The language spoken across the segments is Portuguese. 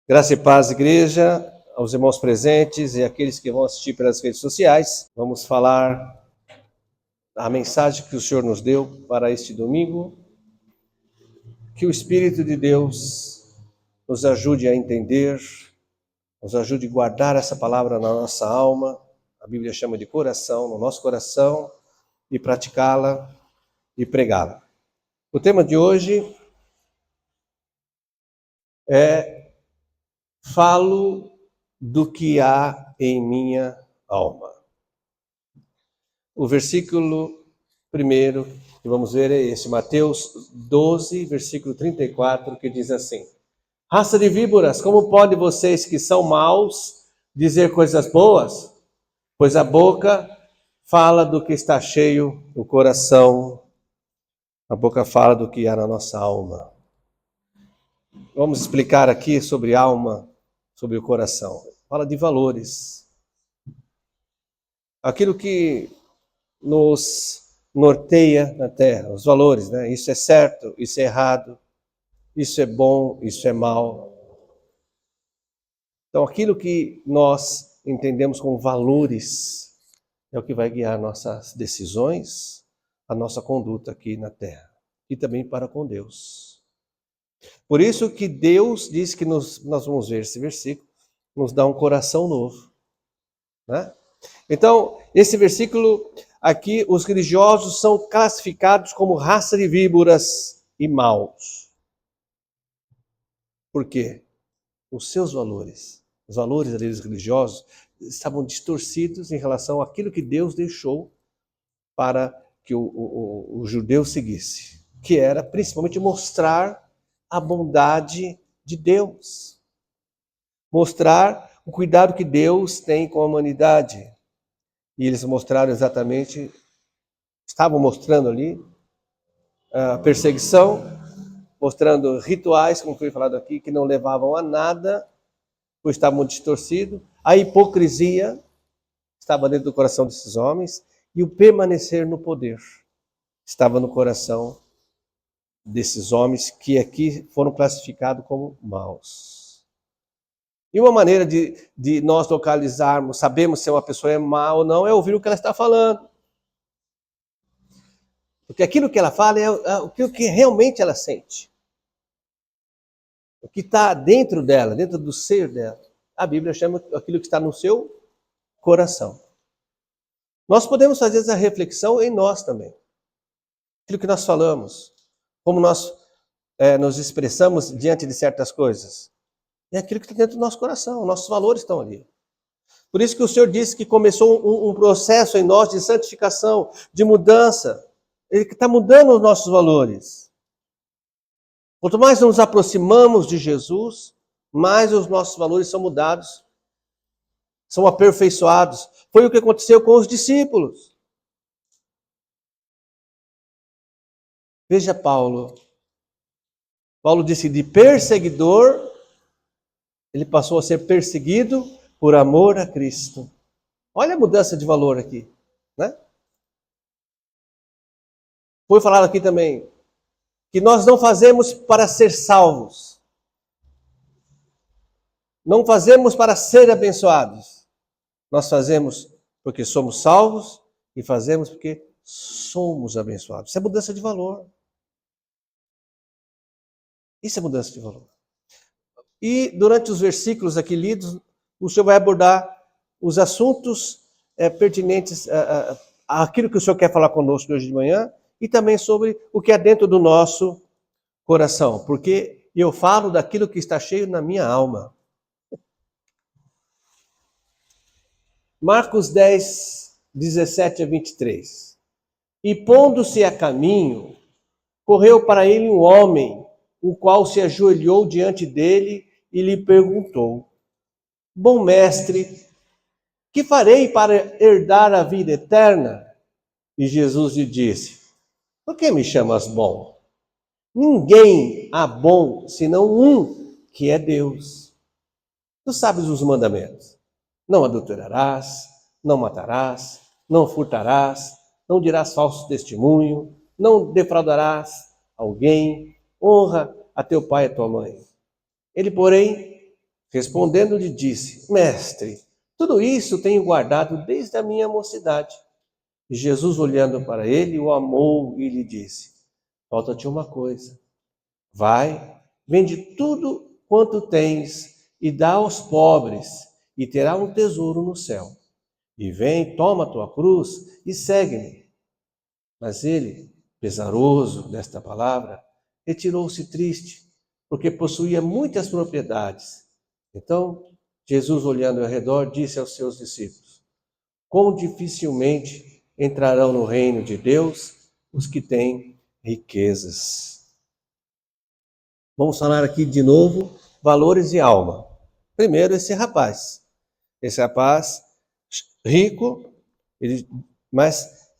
Graça e paz, igreja, aos irmãos presentes e aqueles que vão assistir pelas redes sociais. Vamos falar a mensagem que o Senhor nos deu para este domingo. Que o Espírito de Deus nos ajude a entender, nos ajude a guardar essa palavra na nossa alma, a Bíblia chama de coração, no nosso coração, e praticá-la e pregá-la. O tema de hoje é Falo do que há em minha alma. O versículo primeiro que vamos ver é esse, Mateus 12, versículo 34, que diz assim: Raça de víboras, como podem vocês que são maus dizer coisas boas? Pois a boca fala do que está cheio o coração, a boca fala do que há na nossa alma. Vamos explicar aqui sobre alma, sobre o coração. Fala de valores. Aquilo que nos norteia na terra, os valores, né? Isso é certo, isso é errado, isso é bom, isso é mal. Então, aquilo que nós entendemos como valores é o que vai guiar nossas decisões, a nossa conduta aqui na terra e também para com Deus. Por isso que Deus diz que nós vamos ver esse versículo, nos dá um coração novo, né? Então, esse versículo aqui, os religiosos são classificados como raça de víboras e maus. Por quê? Os seus valores, os valores dos religiosos, estavam distorcidos em relação àquilo que Deus deixou para que o judeu seguisse, que era principalmente mostrar a bondade de Deus, mostrar o cuidado que Deus tem com a humanidade. E eles mostraram exatamente, estavam mostrando ali a perseguição, mostrando rituais, como foi falado aqui, que não levavam a nada, pois estavam distorcidos. A hipocrisia estava dentro do coração desses homens e o permanecer no poder estava no coração desses homens que aqui foram classificados como maus. E uma maneira de nós localizarmos, sabemos se uma pessoa é má ou não, é ouvir o que ela está falando. Porque aquilo que ela fala é o que realmente ela sente. O que está dentro dela, dentro do ser dela. A Bíblia chama aquilo que está no seu coração. Nós podemos fazer essa reflexão em nós também. Aquilo que nós falamos, como nós nos expressamos diante de certas coisas. É aquilo que está dentro do nosso coração, nossos valores estão ali. Por isso que o Senhor disse que começou um processo em nós de santificação, de mudança. Ele está mudando os nossos valores. Quanto mais nos aproximamos de Jesus, mais os nossos valores são mudados, são aperfeiçoados. Foi o que aconteceu com os discípulos. Veja Paulo. Paulo disse de perseguidor, ele passou a ser perseguido por amor a Cristo. Olha a mudança de valor aqui, né? Foi falado aqui também que nós não fazemos para ser salvos. Não fazemos para ser abençoados. Nós fazemos porque somos salvos e fazemos porque somos abençoados. Isso é mudança de valor. Isso é mudança de valor. E durante os versículos aqui lidos, o Senhor vai abordar os assuntos pertinentes àquilo que o Senhor quer falar conosco hoje de manhã e também sobre o que é dentro do nosso coração. Porque eu falo daquilo que está cheio na minha alma. Marcos 10, 17 a 23. E pondo-se a caminho, correu para ele um homem, o qual se ajoelhou diante dele e lhe perguntou: Bom mestre, que farei para herdar a vida eterna? E Jesus lhe disse: Por que me chamas bom? Ninguém há bom senão um, que é Deus. Tu sabes os mandamentos. Não adulterarás, não matarás, não furtarás, não dirás falso testemunho, não defraudarás alguém, honra a teu pai e a tua mãe. Ele, porém, Respondendo, lhe disse: Mestre, tudo isso tenho guardado desde a minha mocidade. E Jesus, olhando para ele, o amou e lhe disse: Falta-te uma coisa. Vai, vende tudo quanto tens e dá aos pobres, e terá um tesouro no céu. E vem, toma a tua cruz e segue-me. Mas ele, pesaroso desta palavra, retirou-se triste, porque possuía muitas propriedades. Então, Jesus, olhando ao redor, disse aos seus discípulos: Quão dificilmente entrarão no reino de Deus os que têm riquezas. Vamos falar aqui de novo, valores e alma. Primeiro, esse rapaz. Esse rapaz rico, mas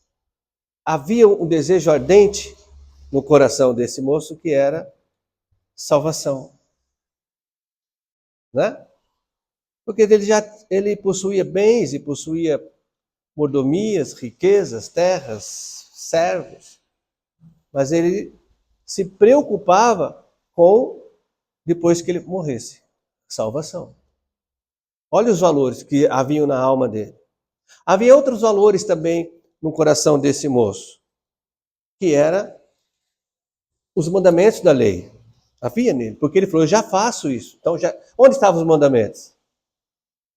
havia um desejo ardente no coração desse moço que era salvação. Né? Porque ele possuía bens e possuía mordomias, riquezas, terras, servos. Mas ele se preocupava com, depois que ele morresse, salvação. Olha os valores que haviam na alma dele. Havia outros valores também no coração desse moço, que era os mandamentos da lei. Havia nele, porque ele falou: eu já faço isso. Então, onde estavam os mandamentos?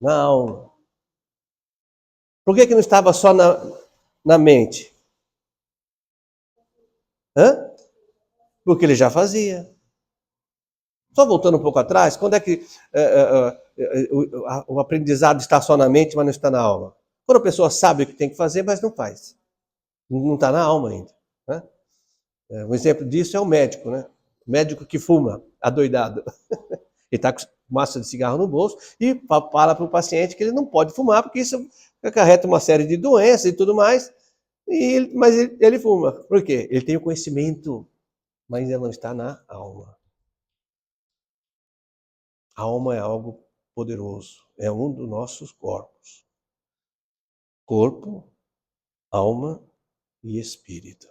Na alma. Por que não estava só na mente? Porque ele já fazia. Só voltando um pouco atrás, quando é que o aprendizado está só na mente, mas não está na alma? Quando a pessoa sabe o que tem que fazer, mas não faz. Não está na alma ainda. Né? Um exemplo disso é o médico, né? O médico que fuma, adoidado. Ele está com massa de cigarro no bolso e fala para o paciente que ele não pode fumar, porque isso acarreta uma série de doenças e tudo mais. Mas ele fuma. Por quê? Ele tem o conhecimento, mas ainda não está na alma. A alma é algo poderoso. É um dos nossos corpos. Corpo, alma e espírito.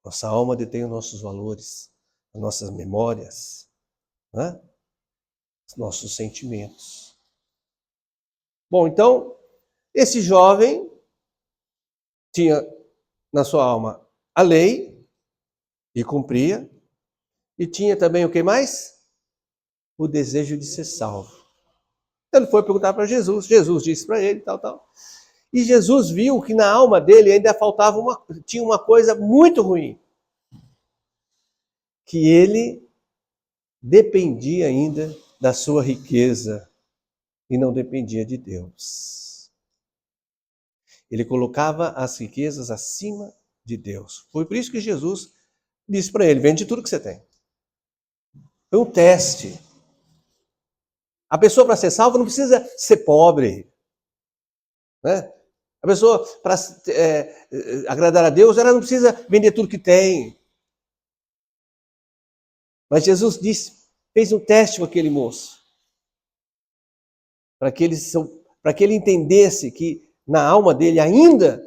Nossa alma detém os nossos valores, as nossas memórias, né? Os nossos sentimentos. Bom, então, esse jovem tinha na sua alma a lei e cumpria, e tinha também o que mais? O desejo de ser salvo. Então ele foi perguntar para Jesus, Jesus disse para ele, tal. E Jesus viu que na alma dele ainda faltava tinha uma coisa muito ruim. Que ele dependia ainda da sua riqueza e não dependia de Deus. Ele colocava as riquezas acima de Deus. Foi por isso que Jesus disse para ele: vende tudo que você tem. Foi um teste. A pessoa, para ser salva, não precisa ser pobre. Né? A pessoa, para agradar a Deus, ela não precisa vender tudo que tem. Mas Jesus fez um teste com aquele moço. Para que ele entendesse que na alma dele ainda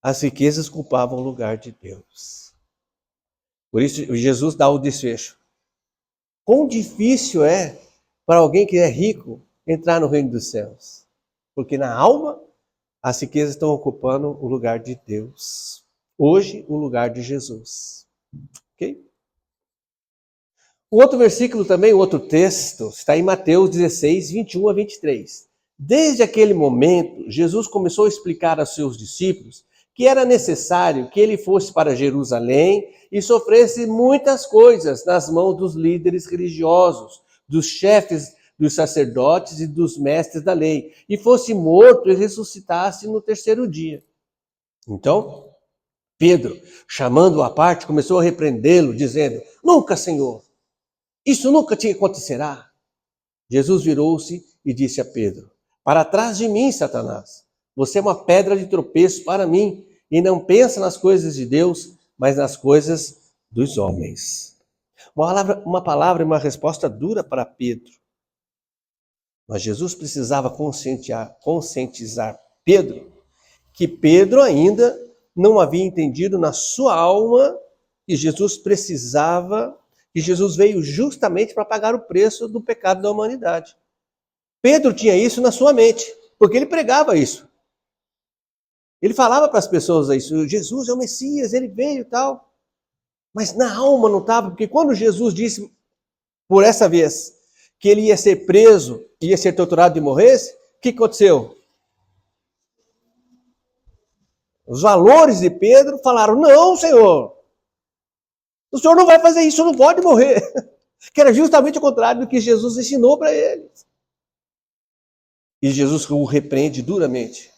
as riquezas ocupavam o lugar de Deus. Por isso Jesus dá o desfecho. Quão difícil é para alguém que é rico entrar no reino dos céus. Porque na alma as riquezas estão ocupando o lugar de Deus. Hoje, o lugar de Jesus. Ok? O outro versículo também, o outro texto, está em Mateus 16, 21 a 23. Desde aquele momento, Jesus começou a explicar aos seus discípulos que era necessário que ele fosse para Jerusalém e sofresse muitas coisas nas mãos dos líderes religiosos, dos chefes dos sacerdotes e dos mestres da lei, e fosse morto e ressuscitasse no terceiro dia. Então, Pedro, chamando-o à parte, começou a repreendê-lo, dizendo: Nunca, Senhor! Isso nunca te acontecerá. Jesus virou-se e disse a Pedro: Para trás de mim, Satanás. Você é uma pedra de tropeço para mim e não pensa nas coisas de Deus, mas nas coisas dos homens. Uma palavra e uma resposta dura para Pedro. Mas Jesus precisava conscientizar Pedro que Pedro ainda não havia entendido na sua alma que Jesus precisava, que Jesus veio justamente para pagar o preço do pecado da humanidade. Pedro tinha isso na sua mente, porque ele pregava isso. Ele falava para as pessoas isso, Jesus é o Messias, ele veio e tal. Mas na alma não estava, porque quando Jesus disse, por essa vez, que ele ia ser preso, ia ser torturado e morresse, o que aconteceu? Os valores de Pedro falaram, não, Senhor, o Senhor não vai fazer isso, não pode morrer. Que era justamente o contrário do que Jesus ensinou para eles. E Jesus o repreende duramente.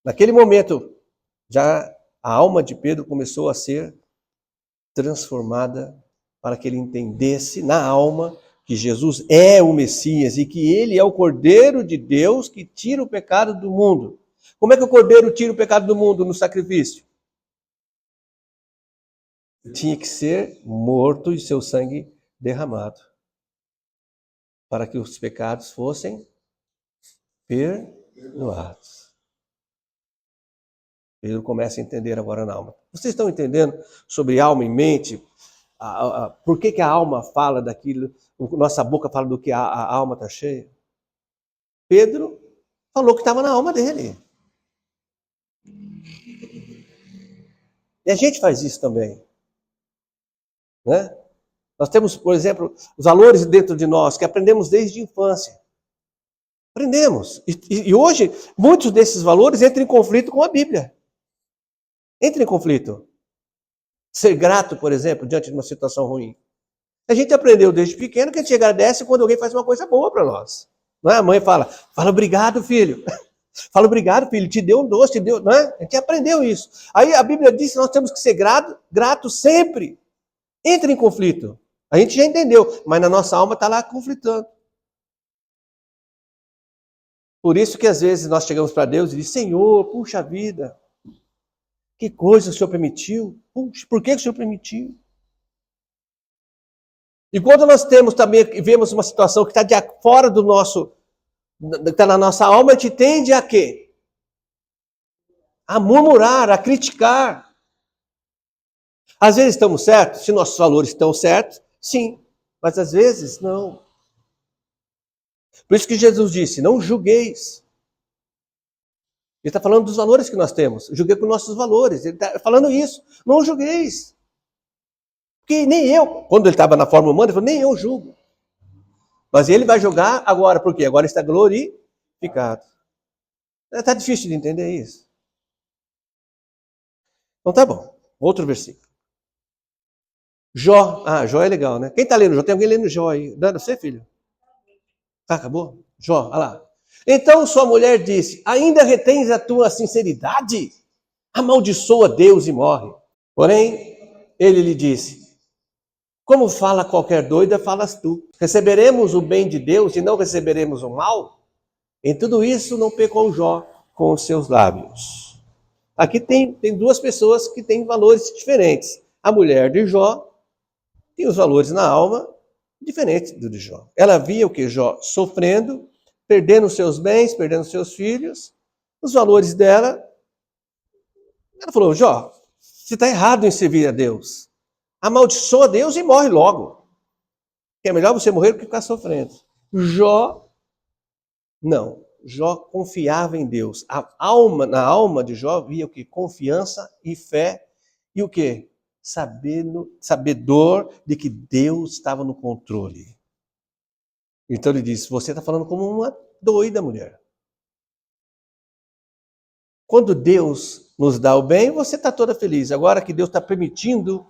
Naquele momento, já a alma de Pedro começou a ser transformada para que ele entendesse na alma que Jesus é o Messias e que ele é o Cordeiro de Deus que tira o pecado do mundo. Como é que o Cordeiro tira o pecado do mundo no sacrifício? Tinha que ser morto e seu sangue derramado para que os pecados fossem perdoados. Pedro começa a entender agora na alma. Vocês estão entendendo sobre alma e mente? Por que a alma fala daquilo? Nossa boca fala do que a alma está cheia? Pedro falou que estava na alma dele. E a gente faz isso também. Né? Nós temos, por exemplo, os valores dentro de nós que aprendemos desde a infância. Aprendemos. E hoje, muitos desses valores entram em conflito com a Bíblia. Entra em conflito. Ser grato, por exemplo, diante de uma situação ruim. A gente aprendeu desde pequeno que a gente agradece quando alguém faz uma coisa boa para nós. Não é? A mãe fala obrigado, filho. Fala obrigado, filho, te deu um doce, te deu. Não é? A gente aprendeu isso. Aí a Bíblia diz que nós temos que ser grato sempre. Entra em conflito. A gente já entendeu, mas na nossa alma está lá conflitando. Por isso que às vezes nós chegamos para Deus e dizemos, Senhor, puxa vida, que coisa o Senhor permitiu? Puxa, por que o Senhor permitiu? E quando nós temos também, vemos uma situação que está fora do nosso, está na nossa alma, a gente tende a quê? A murmurar, a criticar. Às vezes estamos certos, se nossos valores estão certos, sim, mas às vezes não. Por isso que Jesus disse, não julgueis. Ele está falando dos valores que nós temos. Julguei com nossos valores. Ele está falando isso. Não julgueis. Porque nem eu, quando ele estava na forma humana, ele falou, nem eu julgo. Mas ele vai julgar agora, por quê? Agora está glorificado. Está difícil de entender isso. Então tá bom. Outro versículo. Jó. Ah, Jó é legal, né? Quem está lendo Jó? Tem alguém lendo Jó aí? Dando você, filho? Ah, acabou? Jó, olha lá. Então sua mulher disse, ainda retens a tua sinceridade? Amaldiçoa Deus e morre. Porém, ele lhe disse, como fala qualquer doida, falas tu. Receberemos o bem de Deus e não receberemos o mal? Em tudo isso não pecou Jó com os seus lábios. Aqui tem duas pessoas que têm valores diferentes. A mulher de Jó tem os valores na alma diferentes do de Jó. Ela via o que Jó sofrendo, perdendo seus bens, perdendo seus filhos. Os valores dela, ela falou, Jó, você está errado em servir a Deus. Amaldiçoa Deus e morre logo. É melhor você morrer do que ficar sofrendo. Jó, não. Jó confiava em Deus. Na alma de Jó via o que? Confiança e fé. E o que? Sabedor de que Deus estava no controle. Então ele disse, você está falando como uma doida mulher. Quando Deus nos dá o bem, você está toda feliz. Agora que Deus está permitindo,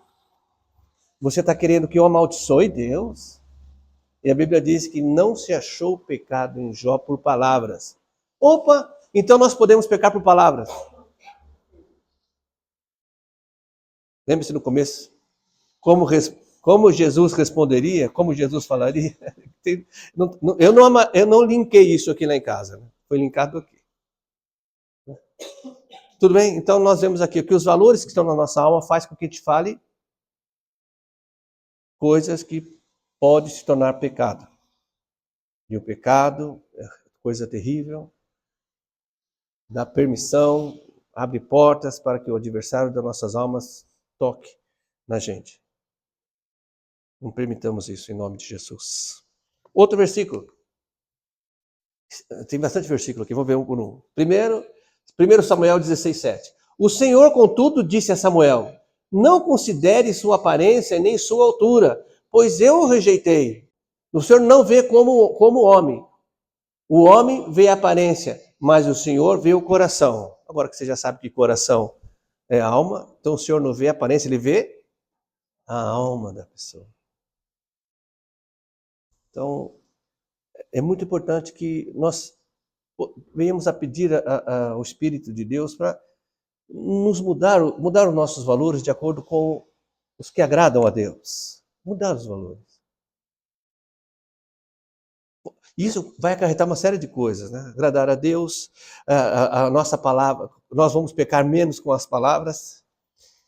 você está querendo que eu amaldiçoe Deus? E a Bíblia diz que não se achou pecado em Jó por palavras. Opa, então nós podemos pecar por palavras. Lembre-se no começo, como Jesus responderia, como Jesus falaria. Eu não linkei isso aqui lá em casa, né? Foi linkado aqui. Tudo bem? Então nós vemos aqui que os valores que estão na nossa alma faz com que a gente fale coisas que podem se tornar pecado. E o pecado é coisa terrível, dá permissão, abre portas para que o adversário das nossas almas toque na gente. Não permitamos isso em nome de Jesus. Outro versículo. Tem bastante versículo aqui, vamos ver um por um. Primeiro 1 Samuel 16:7. O Senhor, contudo, disse a Samuel: não considere sua aparência nem sua altura, pois eu o rejeitei. O Senhor não vê como homem. O homem vê a aparência, mas o Senhor vê o coração. Agora que você já sabe que coração é alma, então o Senhor não vê a aparência, ele vê a alma da pessoa. Então, é muito importante que nós venhamos a pedir ao Espírito de Deus para nos mudar os nossos valores de acordo com os que agradam a Deus. Mudar os valores. Isso vai acarretar uma série de coisas, né? Agradar a Deus, a nossa palavra, nós vamos pecar menos com as palavras.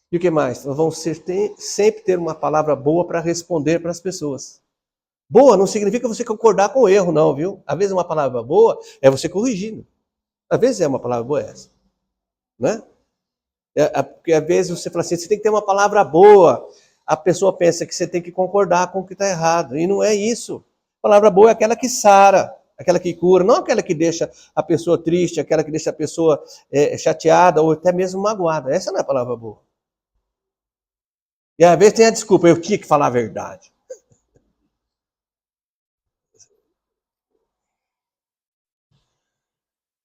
E o que mais? Nós vamos sempre ter uma palavra boa para responder para as pessoas. Boa não significa você concordar com o erro, não, viu? Às vezes uma palavra boa é você corrigindo. Às vezes é uma palavra boa essa, né? Porque às vezes você fala assim, você tem que ter uma palavra boa. A pessoa pensa que você tem que concordar com o que está errado. E não é isso. A palavra boa é aquela que sara, aquela que cura, não aquela que deixa a pessoa triste, aquela que deixa a pessoa chateada ou até mesmo magoada. Essa não é a palavra boa. E às vezes tem a desculpa, eu tinha que falar a verdade.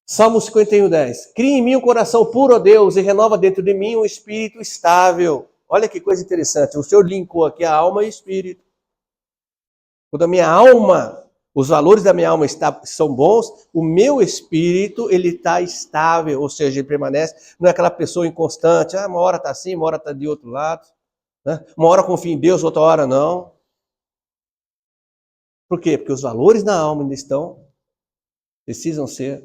Salmo 51:10. Cria em mim um coração puro, ó Deus, e renova dentro de mim um espírito estável. Olha que coisa interessante. O Senhor linkou aqui a alma e o espírito. Quando a minha alma, os valores da minha alma são bons, o meu espírito ele está estável, ou seja, ele permanece. Não é aquela pessoa inconstante. Uma hora está assim, uma hora está de outro lado. Né? Uma hora confia em Deus, outra hora não. Por quê? Porque os valores na alma ainda precisam ser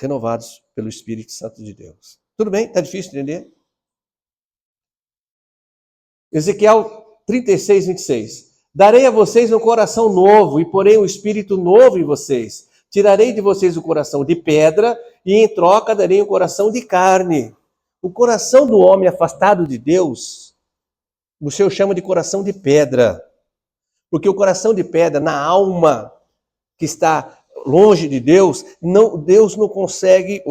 renovados pelo Espírito Santo de Deus. Tudo bem? Está difícil de entender? Ezequiel 36:26. Darei a vocês um coração novo e porei um espírito novo em vocês. Tirarei de vocês o coração de pedra e em troca darei um coração de carne. O coração do homem afastado de Deus, o Senhor chama de coração de pedra. Porque o coração de pedra, na alma que está longe de Deus, Deus não consegue,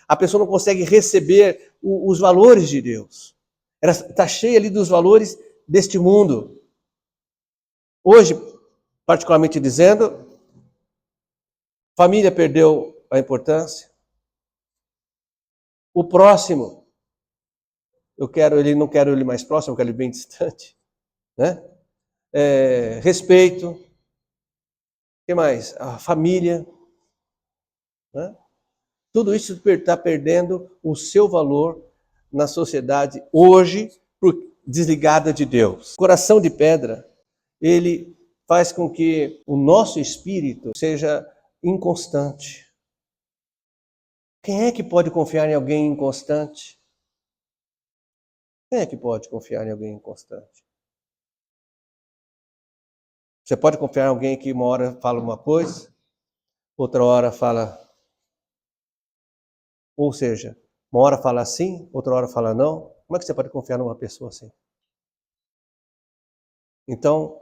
a pessoa não consegue receber os valores de Deus. Ela está cheia ali dos valores deste mundo. Hoje, particularmente dizendo, família perdeu a importância. O próximo, não quero ele mais próximo, eu quero ele bem distante. Né? Respeito. O que mais? A família. Né? Tudo isso está perdendo o seu valor na sociedade hoje, desligada de Deus. Coração de pedra, ele faz com que o nosso espírito seja inconstante. Quem é que pode confiar em alguém inconstante? Quem é que pode confiar em alguém inconstante? Você pode confiar em alguém que uma hora fala uma coisa, outra hora fala... Ou seja, uma hora fala assim, outra hora fala não. Como é que você pode confiar numa pessoa assim? Então,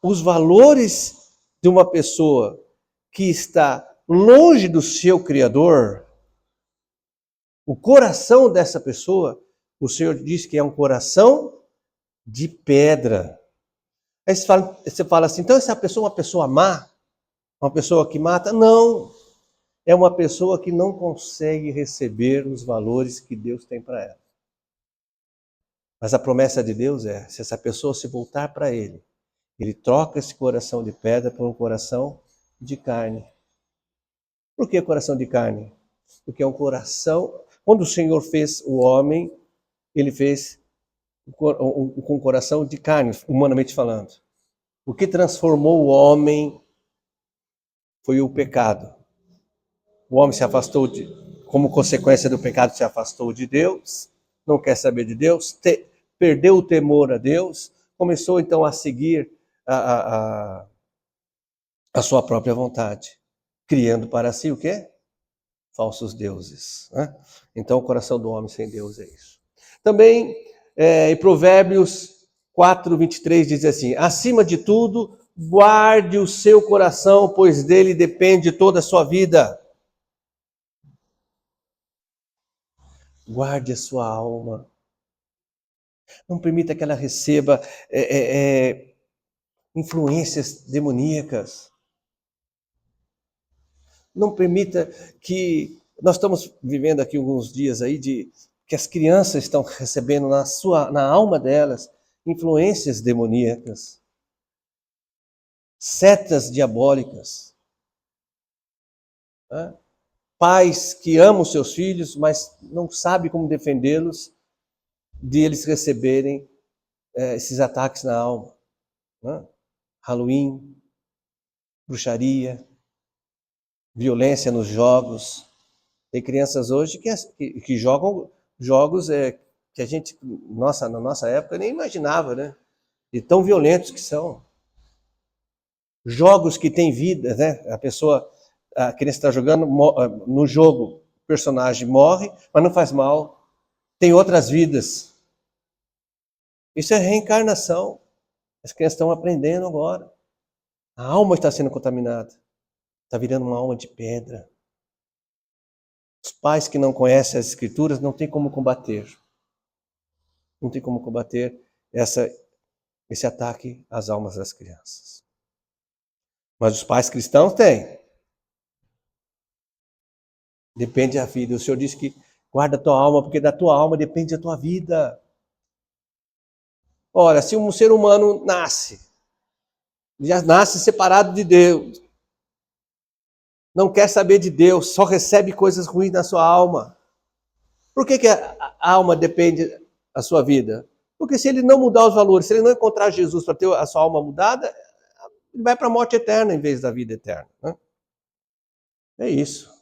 os valores de uma pessoa que está longe do seu Criador, o coração dessa pessoa, o Senhor diz que é um coração de pedra. Aí você fala assim, então essa pessoa é uma pessoa má? Uma pessoa que mata? Não. É uma pessoa que não consegue receber os valores que Deus tem para ela. Mas a promessa de Deus é, se essa pessoa se voltar para Ele, Ele troca esse coração de pedra por um coração de carne. Por que coração de carne? Porque é um coração... Quando o Senhor fez o homem, Ele fez com um coração de carne, humanamente falando. O que transformou o homem foi o pecado. O homem se afastou como consequência do pecado, se afastou de Deus, não quer saber de Deus, perdeu o temor a Deus, começou então a seguir a sua própria vontade, criando para si o quê? Falsos deuses. Né? Então o coração do homem sem Deus é isso. Também em Provérbios 4:23 diz assim, acima de tudo, Guarde o seu coração, pois dele depende toda a sua vida. Guarde a sua alma. Não permita que ela receba influências demoníacas. Não permita que... Nós estamos vivendo aqui alguns dias aí de que as crianças estão recebendo na alma delas influências demoníacas, setas diabólicas. Né? Pais que amam seus filhos, mas não sabem como defendê-los de eles receberem esses ataques na alma. Né? Halloween, bruxaria, violência nos jogos. Tem crianças hoje que jogam jogos que a gente, na nossa época, nem imaginava, né? E tão violentos que são. Jogos que têm vida, né? A criança está jogando, no jogo, o personagem morre, mas não faz mal. Tem outras vidas. Isso é reencarnação. As crianças estão aprendendo agora. A alma está sendo contaminada. Está virando uma alma de pedra. Os pais que não conhecem as Escrituras não têm como combater. Não tem como combater esse ataque às almas das crianças. Mas os pais cristãos têm. Depende da vida. O Senhor disse que guarda a tua alma, porque da tua alma depende a tua vida. Ora, se um ser humano já nasce separado de Deus, não quer saber de Deus, só recebe coisas ruins na sua alma. Por que a alma depende da sua vida? Porque se ele não mudar os valores, se ele não encontrar Jesus para ter a sua alma mudada, ele vai para a morte eterna em vez da vida eterna. Né? É isso.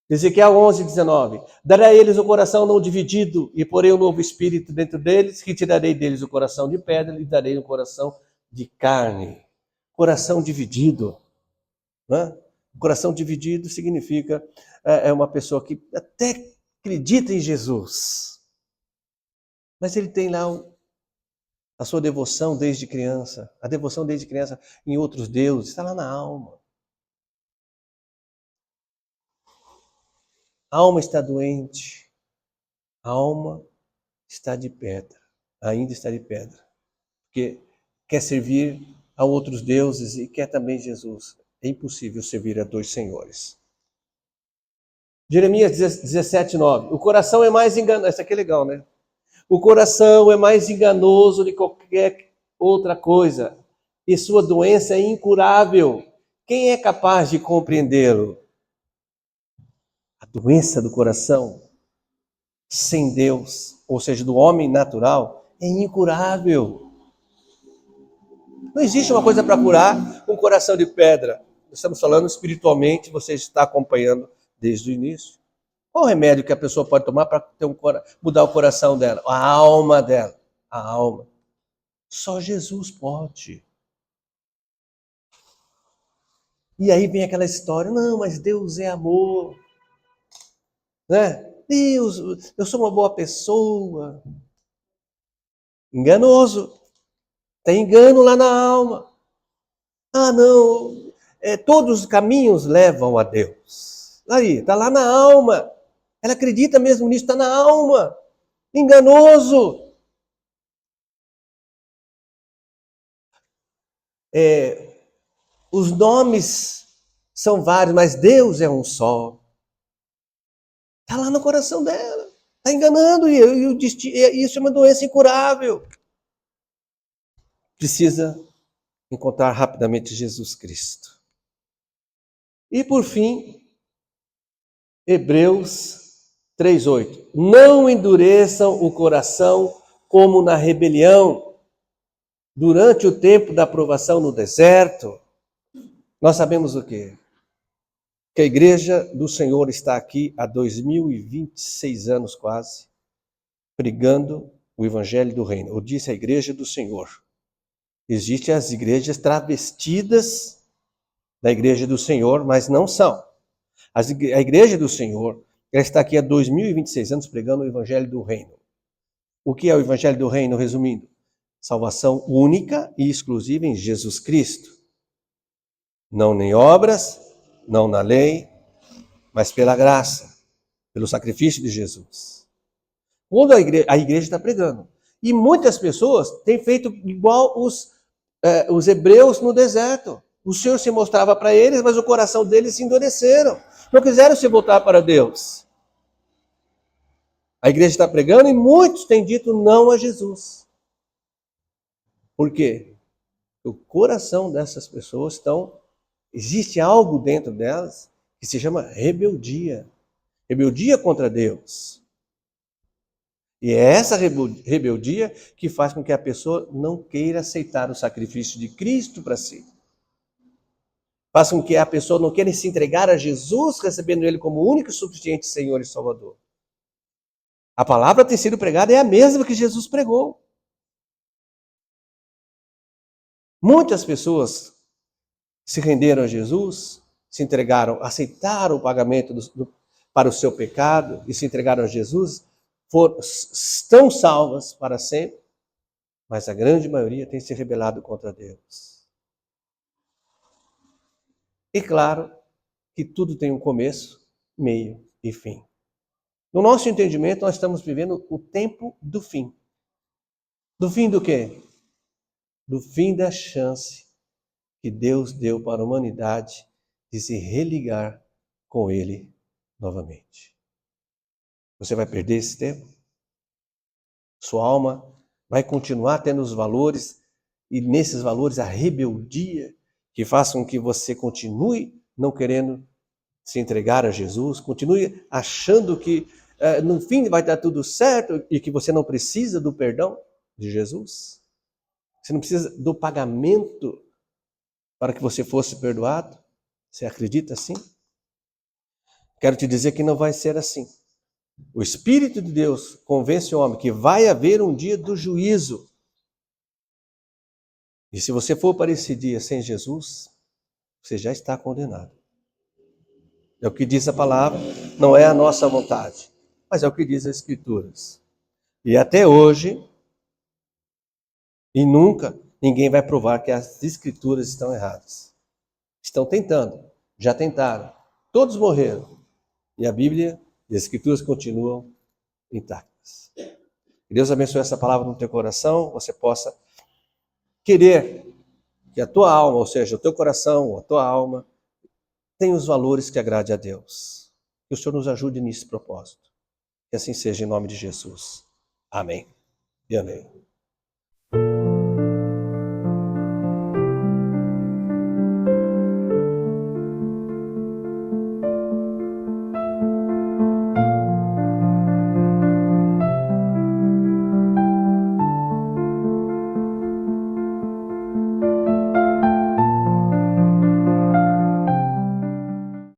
Ezequiel 11:19. Darei a eles o coração não dividido e porei um novo espírito dentro deles, retirarei deles o coração de pedra e darei um coração de carne. Coração dividido. Né? Coração dividido significa uma pessoa que até acredita em Jesus, mas ele tem lá a sua devoção desde criança, a devoção desde criança em outros deuses, está lá na alma. A alma está doente, a alma está de pedra, ainda está de pedra, porque quer servir a outros deuses e quer também Jesus. É impossível servir a dois senhores. Jeremias 17:9. O coração é mais enganoso. Essa aqui é legal, né? O coração é mais enganoso de qualquer outra coisa e sua doença é incurável. Quem é capaz de compreendê-lo? A doença do coração, sem Deus, ou seja, do homem natural, é incurável. Não existe uma coisa para curar um coração de pedra. Estamos falando espiritualmente, você está acompanhando desde o início. Qual o remédio que a pessoa pode tomar para mudar o coração dela? A alma dela. A alma. Só Jesus pode. E aí vem aquela história, não, mas Deus é amor. Né? Deus, eu sou uma boa pessoa. Enganoso. Tem engano lá na alma. Ah, não, todos os caminhos levam a Deus. Aí, está lá na alma. Ela acredita mesmo nisso, está na alma. Enganoso. Os nomes são vários, mas Deus é um só. Está lá no coração dela. Está enganando e isso é uma doença incurável. Precisa encontrar rapidamente Jesus Cristo. E por fim, Hebreus 3:8. Não endureçam o coração como na rebelião, durante o tempo da provação no deserto. Nós sabemos o quê? Que a igreja do Senhor está aqui há 2026 anos quase, pregando o evangelho do reino. Eu disse a igreja do Senhor. Existem as igrejas travestidas da igreja do Senhor, mas não são. A igreja do Senhor, ela está aqui há 2026 anos pregando o evangelho do reino. O que é o evangelho do reino, resumindo? Salvação única e exclusiva em Jesus Cristo. Não em obras, não na lei, mas pela graça, pelo sacrifício de Jesus. Quando a igreja está pregando. E muitas pessoas têm feito igual os hebreus no deserto. O Senhor se mostrava para eles, mas o coração deles se endureceram. Não quiseram se voltar para Deus. A igreja está pregando e muitos têm dito não a Jesus. Por quê? O coração dessas pessoas existe algo dentro delas que se chama rebeldia. Rebeldia contra Deus. E é essa rebeldia que faz com que a pessoa não queira aceitar o sacrifício de Cristo para si. Faz com que a pessoa não queira se entregar a Jesus, recebendo Ele como único e suficiente Senhor e Salvador. A palavra tem sido pregada é a mesma que Jesus pregou. Muitas pessoas se renderam a Jesus, se entregaram, aceitaram o pagamento para o seu pecado e se entregaram a Jesus, estão salvas para sempre, mas a grande maioria tem se rebelado contra Deus. E claro que tudo tem um começo, meio e fim. No nosso entendimento, nós estamos vivendo o tempo do fim. Do fim do quê? Do fim da chance que Deus deu para a humanidade de se religar com Ele novamente. Você vai perder esse tempo? Sua alma vai continuar tendo os valores, e nesses valores a rebeldia, que façam com que você continue não querendo se entregar a Jesus, continue achando que no fim vai dar tudo certo e que você não precisa do perdão de Jesus? Você não precisa do pagamento para que você fosse perdoado? Você acredita assim? Quero te dizer que não vai ser assim. O Espírito de Deus convence o homem que vai haver um dia do juízo. E se você for para esse dia sem Jesus, você já está condenado. É o que diz a palavra, não é a nossa vontade, mas é o que diz as Escrituras. E até hoje, e nunca, ninguém vai provar que as Escrituras estão erradas. Estão tentando, já tentaram, todos morreram. E a Bíblia e as Escrituras continuam intactas. Que Deus abençoe essa palavra no teu coração, você possa querer que a tua alma, ou seja, o teu coração, a tua alma, tenha os valores que agrade a Deus. Que o Senhor nos ajude nesse propósito. Que assim seja em nome de Jesus. Amém e amém.